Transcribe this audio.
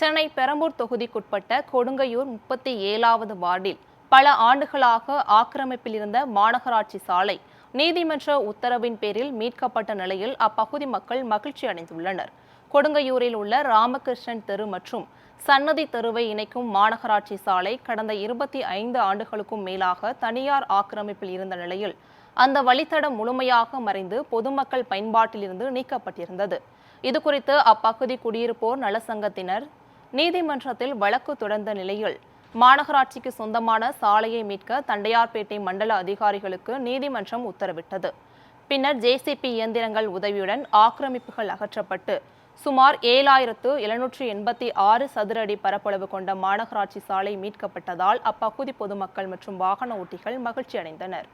சென்னை பெரம்பூர் தொகுதிக்குட்பட்ட கொடுங்கையூர் 37வது வார்டில் பல ஆண்டுகளாக ஆக்கிரமிப்பில் இருந்த மாநகராட்சி சாலை நீதிமன்ற உத்தரவின் பேரில் மீட்கப்பட்ட நிலையில் அப்பகுதி மக்கள் மகிழ்ச்சி அடைந்துள்ளனர். கொடுங்கையூரில் உள்ள ராமகிருஷ்ணன் தெரு மற்றும் சன்னதி தெருவை இணைக்கும் மாநகராட்சி சாலை கடந்த 25 ஆண்டுகளுக்கும் மேலாக தனியார் ஆக்கிரமிப்பில் இருந்த நிலையில் அந்த வழித்தடம் முழுமையாக மறைந்து பொதுமக்கள் பயன்பாட்டிலிருந்து நீக்கப்பட்டிருந்தது. இதுகுறித்து அப்பகுதி குடியிருப்போர் நலசங்கத்தினர் நீதிமன்றத்தில் வழக்கு தொடர்ந்த நிலையில் மாநகராட்சிக்கு சொந்தமான சாலையை மீட்க தண்டையார்பேட்டை மண்டல அதிகாரிகளுக்கு நீதிமன்றம் உத்தரவிட்டது. பின்னர் ஜேசிபி இயந்திரங்கள் உதவியுடன் ஆக்கிரமிப்புகள் அகற்றப்பட்டு சுமார் 7786 சதுர அடி பரப்பளவு கொண்ட மாநகராட்சி சாலை மீட்கப்பட்டதால் அப்பகுதி பொதுமக்கள் மற்றும் வாகன ஓட்டிகள் மகிழ்ச்சி அடைந்தனர்.